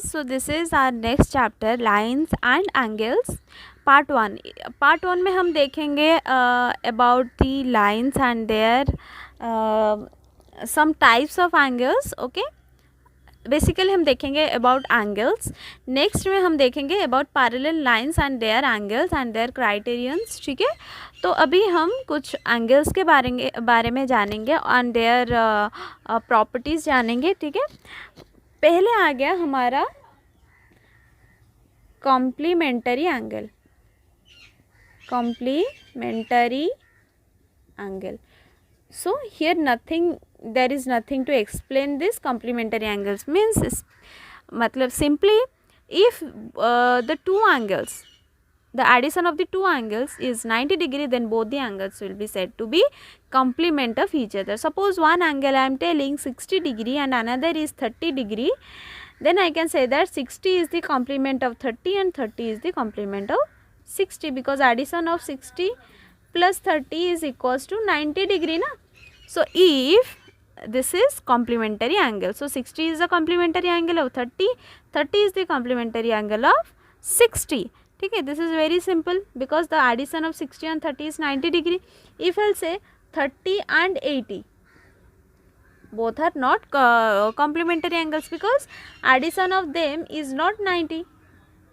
guys, so this is our next chapter, lines and angles, part 1. Part 1 में हम देखेंगे about the lines and their some types of angles. Okay, basically हम देखेंगे about angles. Next में हम देखेंगे about parallel lines and their angles and their criterions. ठीक है, तो अभी हम कुछ एंगल्स के बारे में जानेंगे एंड देयर प्रॉपर्टीज़ जानेंगे. ठीक है, पहले आ गया हमारा complementary angle. Complementary angle. So here there is nothing to explain this complementary angles. Means matlab simply if the two angles, the addition of the two angles is 90 degree, then both the angles will be said to be complement of each other. Suppose one angle I am telling 60 degree and another is 30 degree, then I can say that 60 is the complement of 30 and 30 is the complement of 60, because addition of 60 plus 30 is equals to 90 degree na. So if this is complementary angle, so 60 is the complementary angle of 30, 30 is the complementary angle of 60. Okay, this is very simple because the addition of 60 and 30 is 90 degree. If I'll say 30 and 80, both are not complementary angles because addition of them is not 90.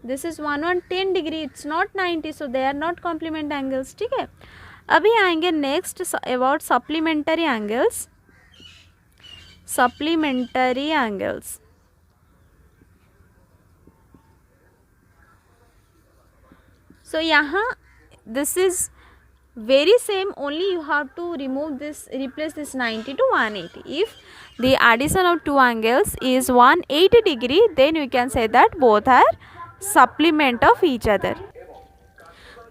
This is 110 degree, it's not 90, so they are not complement angles. ठीक है, अभी आएंगे next about supplementary angles. Supplementary angles, so यहाँ this is very same, only you have to remove this, replace this 90 to 180. If the addition of two angles is 180 degree, then we can say that both are supplement of each other.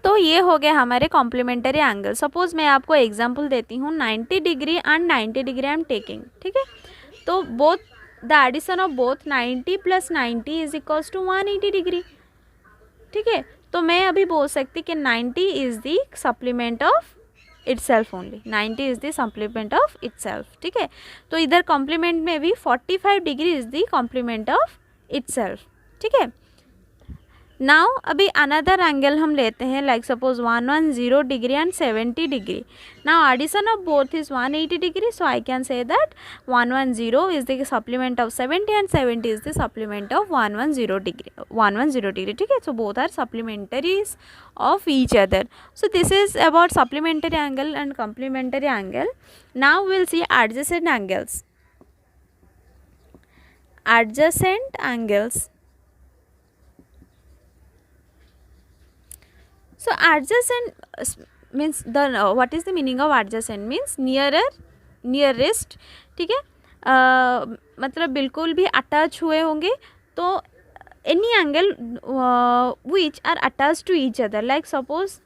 तो ये हो गया हमारे complementary angle. Suppose मैं आपको example देती हूँ 90 degree and 90 degree I am taking. ठीक है, तो both the addition of both 90 plus 90 is equals to 180 degree. ठीक है, तो मैं अभी बोल सकती कि 90 is the supplement of itself only. 90 is the supplement of itself. ठीक है, तो इधर कॉम्प्लीमेंट में भी 45 degree is the complement of itself. ठीक है, नाउ अभी अनदर एंगल हम लेते हैं, like suppose 110 degree and 70 degree. Now addition of both is 180 degree, so I can say that 110 is the supplement of 70 and 70 is the supplement of 110 degree. ठीक है, so both are supplementaries of each other. So this is about supplementary angle and complementary angle. Now we'll see adjacent angles. Adjacent angles. So adjacent means the what is the meaning of adjacent? Means nearer, nearest. ठीक है, मतलब बिल्कुल भी attach हुए होंगे. तो any angle which are attached to each other, like suppose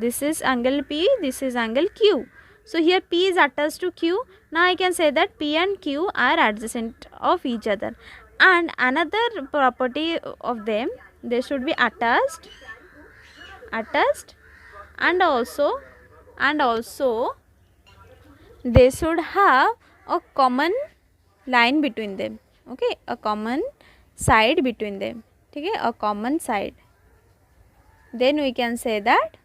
this is angle P, this is angle Q. So here P is attached to Q. Now I can say that P and Q are adjacent of each other. And another property of them, they should be attached, and also they should have a common line between them. Okay, a common side between them. ठीक है, a common side, then we can say that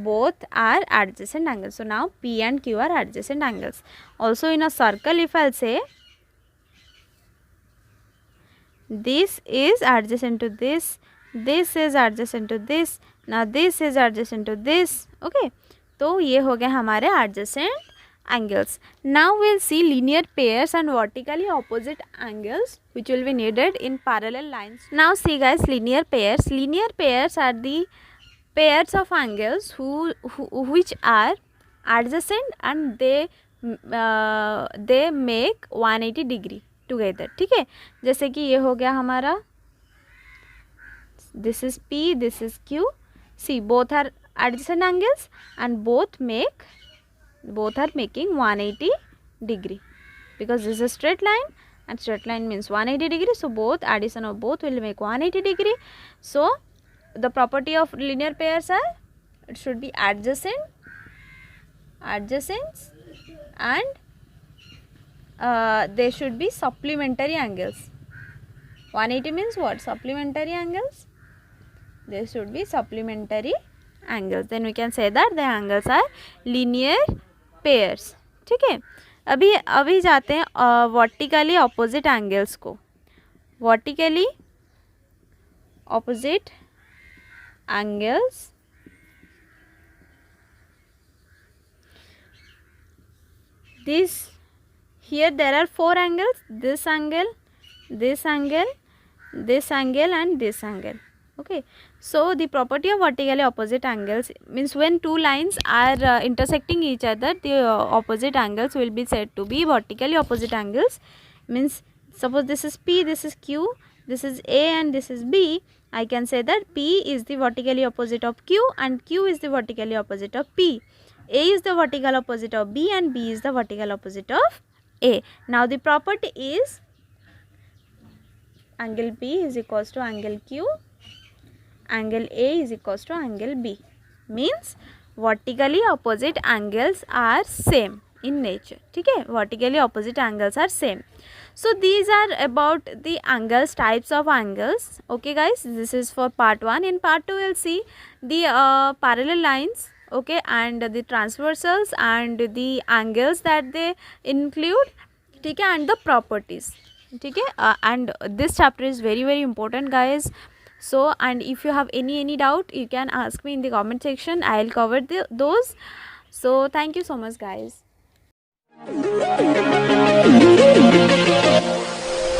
both are adjacent angles. So now P and Q are adjacent angles. Also in a circle, if I'll say this is adjacent to this, this is adjacent to this, now this is adjacent to this. Okay, तो ये हो गया हमारे adjacent angles. Now we'll see linear pairs and vertically opposite angles which will be needed in parallel lines. Now see guys, linear pairs. Linear pairs are the pairs of angles which are adjacent and they make 180 degree together. ठीक है, जैसे कि ये हो गया हमारा, this is P, this is Q. See, both are adjacent angles and both are making 180 degree, because this is a straight line and straight line means 180 degree. So both addition of both will make 180 degree. So the property of linear pairs are, it should be adjacents, and they should be supplementary angles. 180 means what? Supplementary angles. There should be supplementary angles. Then we can say that the angles are linear pairs. ठीक है. अभी जाते हैं vertically opposite angles को. Vertically opposite angles, this here there are 4 angles, this angle, this angle, this angle and this angle. Okay, so the property of vertically opposite angles means when two lines are intersecting each other, the opposite angles will be said to be vertically opposite angles. Means suppose this is P, this is Q, this is A and this is B. I can say that P is the vertically opposite of Q and Q is the vertically opposite of P. A is the vertical opposite of B and B is the vertical opposite of A. Now the property is angle P is equals to angle Q, angle A is equals to angle B. Means vertically opposite angles are same in nature. ठीक है, vertically opposite angles are same. So these are about the angles, types of angles. Okay guys, this is for part 1. In part 2 we'll see the parallel lines, okay, and the transversals and the angles that they include, ठीक है, and the properties. ठीक है, and this chapter is very very important guys. So and if you have any doubt, you can ask me in the comment section. I'll cover those. So thank you so much guys.